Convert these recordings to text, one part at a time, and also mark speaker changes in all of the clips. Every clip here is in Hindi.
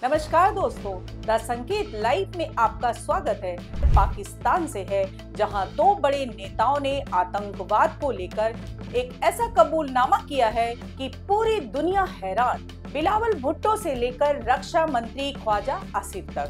Speaker 1: नमस्कार दोस्तों, द संकेत लाइव में आपका स्वागत है। पाकिस्तान से है, जहां दो बड़े नेताओं ने आतंकवाद को लेकर एक ऐसा कबूलनामा किया है कि पूरी दुनिया हैरान। बिलावल भुट्टो से लेकर रक्षा मंत्री ख्वाजा आसिफ तक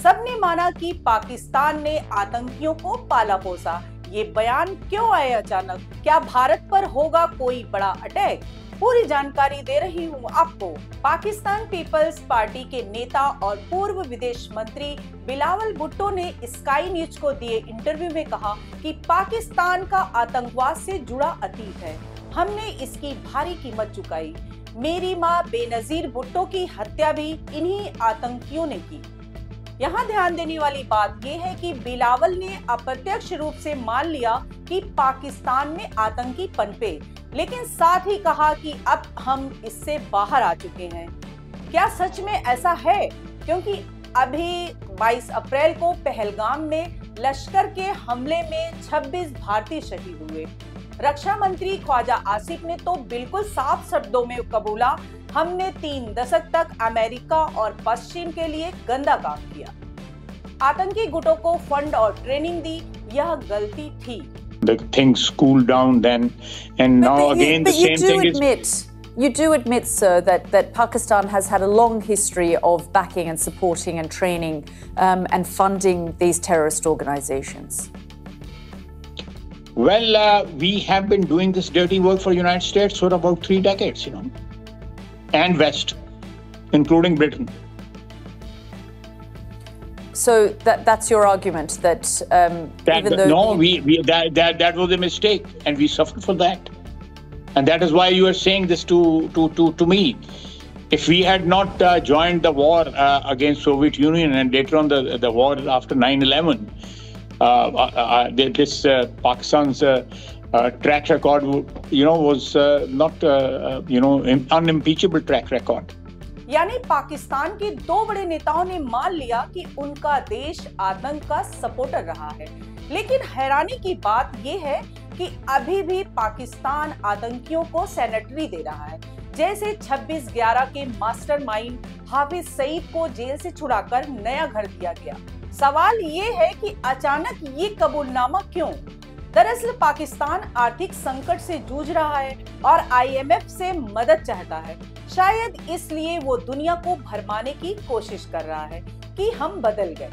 Speaker 1: सबने माना कि पाकिस्तान ने आतंकियों को पाला पोसा। ये बयान क्यों आए अचानक? क्या भारत पर होगा कोई बड़ा अटैक? पूरी जानकारी दे रही हूँ आपको। पाकिस्तान पीपल्स पार्टी के नेता और पूर्व विदेश मंत्री बिलावल भुट्टो ने स्काई न्यूज को दिए इंटरव्यू में कहा कि पाकिस्तान का आतंकवाद से जुड़ा अतीत है। हमने इसकी भारी कीमत चुकाई। मेरी मां बेनजीर भुट्टो की हत्या भी इन्हीं आतंकियों ने की। यहाँ ध्यान देने वाली बात यह है कि बिलावल ने अप्रत्यक्ष रूप से मान लिया कि पाकिस्तान में आतंकी पनपे, लेकिन साथ ही कहा कि अब हम इससे बाहर आ चुके हैं। क्या सच में ऐसा है? क्योंकि अभी 22 अप्रैल को पहलगाम में लश्कर के हमले में 26 भारतीय शहीद हुए। रक्षा मंत्री ख्वाजा आसिफ ने तो बिल्कुल साफ शब्दों में कबूला, हमने 3 दशक तक अमेरिका और पश्चिम के लिए गंदा काम किया, आतंकी गुटों को फंड और ट्रेनिंग दी, यह गलती थी।
Speaker 2: The things cooled down then, and now again the same thing is.
Speaker 3: You do admit, sir, that Pakistan has had a long history of backing and supporting and training and funding these terrorist organizations.
Speaker 2: Well, we have been doing this dirty work for United States for about 3 decades, and West, including Britain.
Speaker 3: So that's your argument that even though
Speaker 2: that was a mistake, and we suffered for that, and that is why you are saying this to me. If we had not joined the war against Soviet Union and later on the war after 9/11, this Pakistan's track record, was not unimpeachable track record.
Speaker 1: यानी पाकिस्तान के दो बड़े नेताओं ने मान लिया कि उनका देश आतंक का सपोर्टर रहा है। लेकिन हैरानी की बात यह है कि अभी भी पाकिस्तान आतंकियों को सैनिटरी दे रहा है। जैसे 26/11 के मास्टरमाइंड हाफिज सईद को जेल से छुड़ाकर नया घर दिया गया। सवाल ये है कि अचानक ये कबूलनामा क्यों? दरअसल पाकिस्तान आर्थिक संकट से जूझ रहा है और IMF से मदद चाहता है। शायद इसलिए वो दुनिया को भरमाने की कोशिश कर रहा है कि हम बदल गए।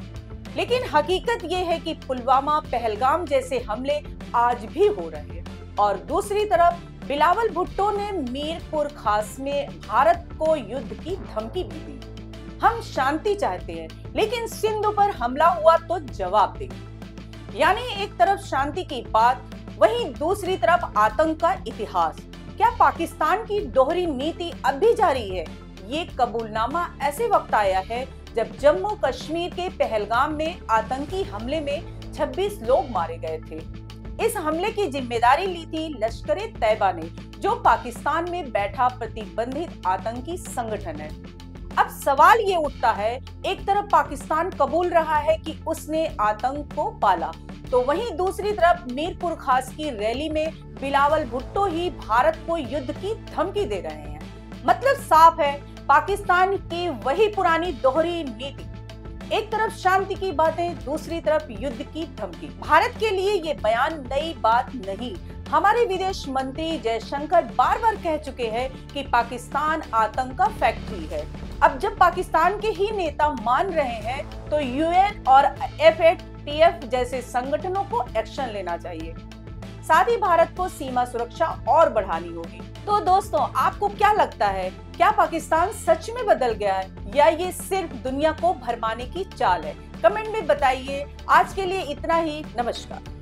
Speaker 1: लेकिन हकीकत ये है कि पुलवामा, पहलगाम जैसे हमले आज भी हो रहे हैं। और दूसरी तरफ बिलावल भुट्टो ने मीरपुर खास में भारत को युद्ध की धमकी भी दी। हम शांति चाहते हैं, लेकिन सिंधु पर हमला हुआ तो जवाब दें। यानी एक तरफ शांति की बात, वहीं दूसरी तरफ आतंक का इतिहास। क्या पाकिस्तान की दोहरी नीति अब भी जारी है? ये कबूलनामा ऐसे वक्त आया है जब जम्मू कश्मीर के पहलगाम में आतंकी हमले में 26 लोग मारे गए थे। इस हमले की जिम्मेदारी ली थी लश्कर-ए-तैयबा ने, जो पाकिस्तान में बैठा प्रतिबंधित आतंकी संगठन है। अब सवाल ये उठता है, एक तरफ पाकिस्तान कबूल रहा है कि उसने आतंक को पाला, तो वहीं दूसरी तरफ मीरपुर खास की रैली में बिलावल भुट्टो ही भारत को युद्ध की धमकी दे रहे हैं। मतलब साफ है, पाकिस्तान की वही पुरानी दोहरी नीति। एक तरफ शांति की बातें, दूसरी तरफ युद्ध की धमकी। भारत के लिए ये बयान नई बात नहीं। हमारे विदेश मंत्री जयशंकर बार-बार कह चुके हैं कि पाकिस्तान आतंक का फैक्ट्री है। अब जब पाकिस्तान के ही नेता मान रहे हैं, तो UN और FATF जैसे संगठनों को एक्शन लेना चाहिए। साथ ही भारत को सीमा सुरक्षा और बढ़ानी होगी। तो दोस्तों, आपको क्या लगता है? क्या पाकिस्तान सच में बदल गया है या ये सिर्फ दुनिया को भरमाने की चाल है? कमेंट में बताइए। आज के लिए इतना ही। नमस्कार।